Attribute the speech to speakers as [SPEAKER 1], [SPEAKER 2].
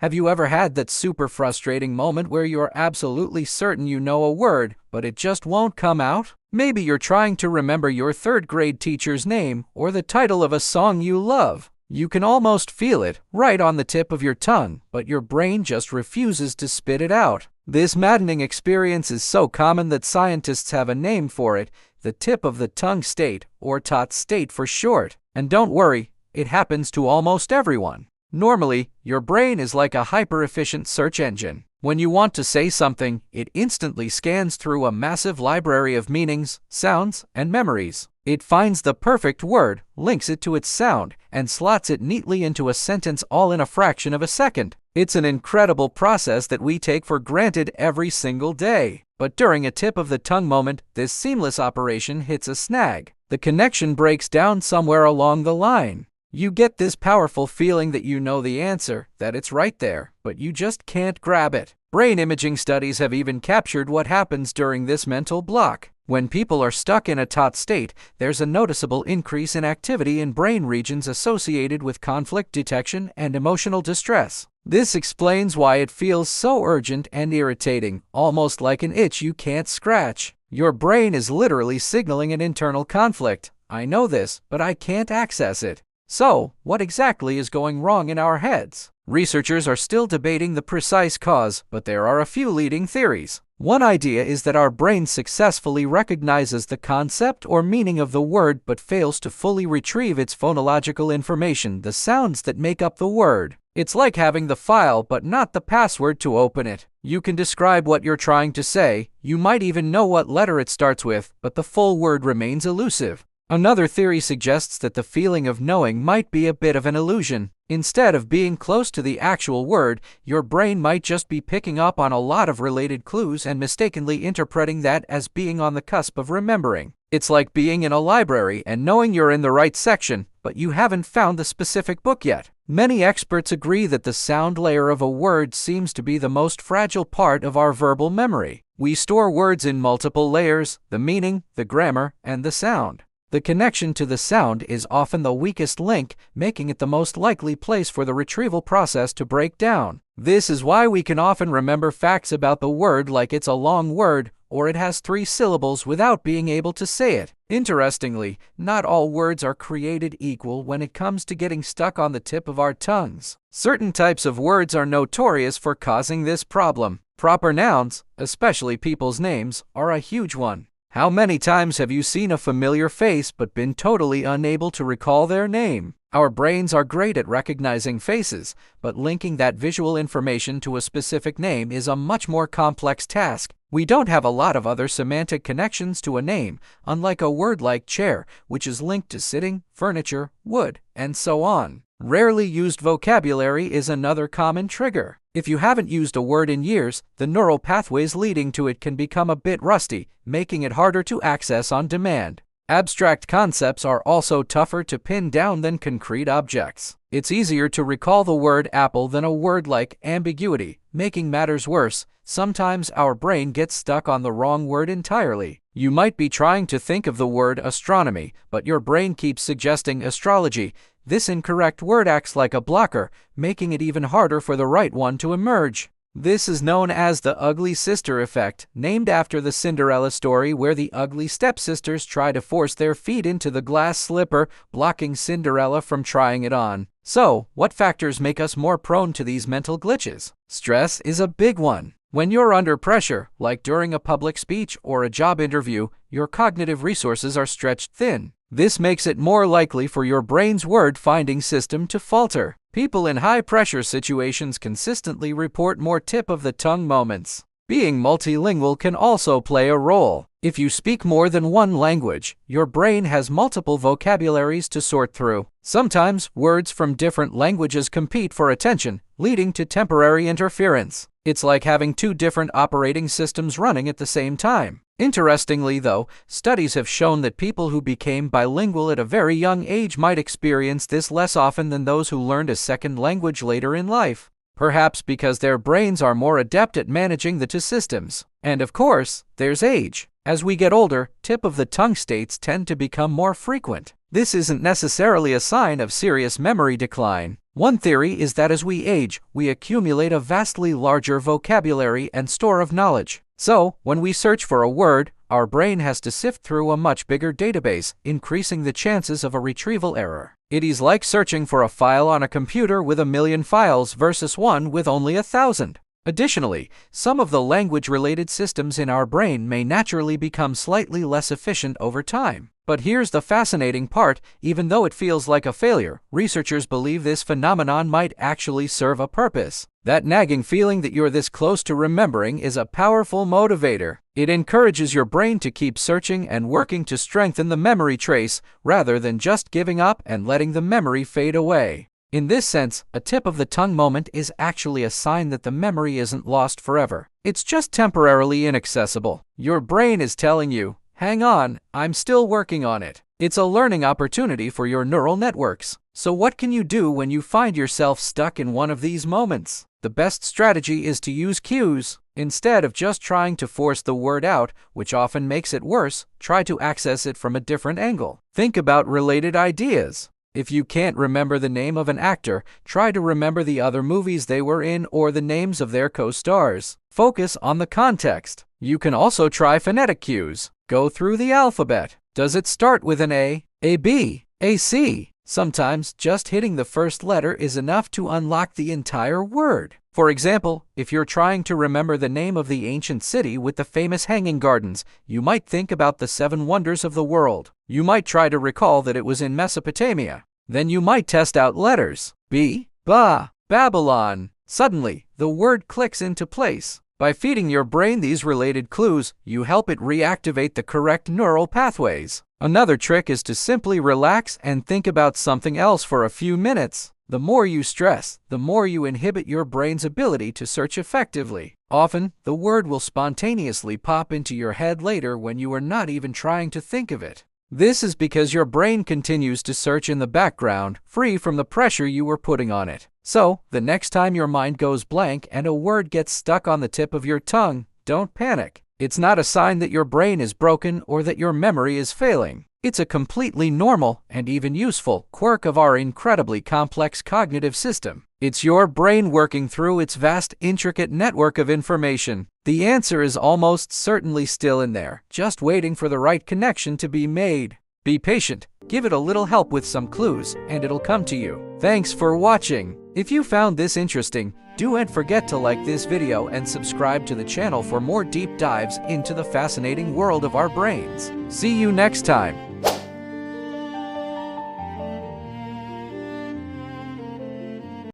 [SPEAKER 1] Have you ever had that super frustrating moment where you're absolutely certain you know a word, but it just won't come out? Maybe you're trying to remember your third-grade teacher's name or the title of a song you love. You can almost feel it right on the tip of your tongue, but your brain just refuses to spit it out. This maddening experience is so common that scientists have a name for it, the tip of the tongue state, or TOT state for short. And don't worry, it happens to almost everyone. Normally, your brain is like a hyper-efficient search engine. When you want to say something, it instantly scans through a massive library of meanings, sounds, and memories. It finds the perfect word, links it to its sound, and slots it neatly into a sentence all in a fraction of a second. It's an incredible process that we take for granted every single day. But during a tip-of-the-tongue moment, this seamless operation hits a snag. The connection breaks down somewhere along the line. You get this powerful feeling that you know the answer, that it's right there, but you just can't grab it. Brain imaging studies have even captured what happens during this mental block. When people are stuck in a TOT state, there's a noticeable increase in activity in brain regions associated with conflict detection and emotional distress. This explains why it feels so urgent and irritating, almost like an itch you can't scratch. Your brain is literally signaling an internal conflict. I know this, but I can't access it. So, what exactly is going wrong in our heads? Researchers are still debating the precise cause, but there are a few leading theories. One idea is that our brain successfully recognizes the concept or meaning of the word but fails to fully retrieve its phonological information, the sounds that make up the word. It's like having the file but not the password to open it. You can describe what you're trying to say, you might even know what letter it starts with, but the full word remains elusive. Another theory suggests that the feeling of knowing might be a bit of an illusion. Instead of being close to the actual word, your brain might just be picking up on a lot of related clues and mistakenly interpreting that as being on the cusp of remembering. It's like being in a library and knowing you're in the right section, but you haven't found the specific book yet. Many experts agree that the sound layer of a word seems to be the most fragile part of our verbal memory. We store words in multiple layers: the meaning, the grammar, and the sound. The connection to the sound is often the weakest link, making it the most likely place for the retrieval process to break down. This is why we can often remember facts about the word like it's a long word, or it has 3 syllables without being able to say it. Interestingly, not all words are created equal when it comes to getting stuck on the tip of our tongues. Certain types of words are notorious for causing this problem. Proper nouns, especially people's names, are a huge one. How many times have you seen a familiar face but been totally unable to recall their name? Our brains are great at recognizing faces, but linking that visual information to a specific name is a much more complex task. We don't have a lot of other semantic connections to a name, unlike a word like chair, which is linked to sitting, furniture, wood, and so on. Rarely used vocabulary is another common trigger. If you haven't used a word in years, the neural pathways leading to it can become a bit rusty, making it harder to access on demand. Abstract concepts are also tougher to pin down than concrete objects. It's easier to recall the word apple than a word like ambiguity. Making matters worse, sometimes our brain gets stuck on the wrong word entirely. You might be trying to think of the word astronomy, but your brain keeps suggesting astrology. This incorrect word acts like a blocker, making it even harder for the right one to emerge. This is known as the ugly sister effect, named after the Cinderella story where the ugly stepsisters try to force their feet into the glass slipper, blocking Cinderella from trying it on. So, what factors make us more prone to these mental glitches? Stress is a big one. When you're under pressure, like during a public speech or a job interview, your cognitive resources are stretched thin. This makes it more likely for your brain's word-finding system to falter. People in high-pressure situations consistently report more tip-of-the-tongue moments. Being multilingual can also play a role. If you speak more than one language, your brain has multiple vocabularies to sort through. Sometimes, words from different languages compete for attention, leading to temporary interference. It's like having 2 different operating systems running at the same time. Interestingly, though, studies have shown that people who became bilingual at a very young age might experience this less often than those who learned a second language later in life. Perhaps because their brains are more adept at managing the 2 systems. And of course, there's age. As we get older, tip-of-the-tongue states tend to become more frequent. This isn't necessarily a sign of serious memory decline. One theory is that as we age, we accumulate a vastly larger vocabulary and store of knowledge. So, when we search for a word, our brain has to sift through a much bigger database, increasing the chances of a retrieval error. It is like searching for a file on a computer with 1,000,000 files versus one with only 1,000. Additionally, some of the language-related systems in our brain may naturally become slightly less efficient over time. But here's the fascinating part: even though it feels like a failure, researchers believe this phenomenon might actually serve a purpose. That nagging feeling that you're this close to remembering is a powerful motivator. It encourages your brain to keep searching and working to strengthen the memory trace, rather than just giving up and letting the memory fade away. In this sense, a tip of the tongue moment is actually a sign that the memory isn't lost forever. It's just temporarily inaccessible. Your brain is telling you, "Hang on, I'm still working on it." It's a learning opportunity for your neural networks. So what can you do when you find yourself stuck in one of these moments? The best strategy is to use cues. Instead of just trying to force the word out, which often makes it worse, try to access it from a different angle. Think about related ideas. If you can't remember the name of an actor, try to remember the other movies they were in or the names of their co-stars. Focus on the context. You can also try phonetic cues. Go through the alphabet. Does it start with an A B, a C? Sometimes just hitting the first letter is enough to unlock the entire word. For example, if you're trying to remember the name of the ancient city with the famous hanging gardens, you might think about the 7 wonders of the world. You might try to recall that it was in Mesopotamia. Then you might test out letters. B, Ba, Babylon. Suddenly, the word clicks into place. By feeding your brain these related clues, you help it reactivate the correct neural pathways. Another trick is to simply relax and think about something else for a few minutes. The more you stress, the more you inhibit your brain's ability to search effectively. Often, the word will spontaneously pop into your head later when you are not even trying to think of it. This is because your brain continues to search in the background, free from the pressure you were putting on it. So, the next time your mind goes blank and a word gets stuck on the tip of your tongue, don't panic. It's not a sign that your brain is broken or that your memory is failing. It's a completely normal and even useful quirk of our incredibly complex cognitive system. It's your brain working through its vast, intricate network of information. The answer is almost certainly still in there, just waiting for the right connection to be made. Be patient, give it a little help with some clues, and it'll come to you. Thanks for watching. If you found this interesting, don't forget to like this video and subscribe to the channel for more deep dives into the fascinating world of our brains. See you next time.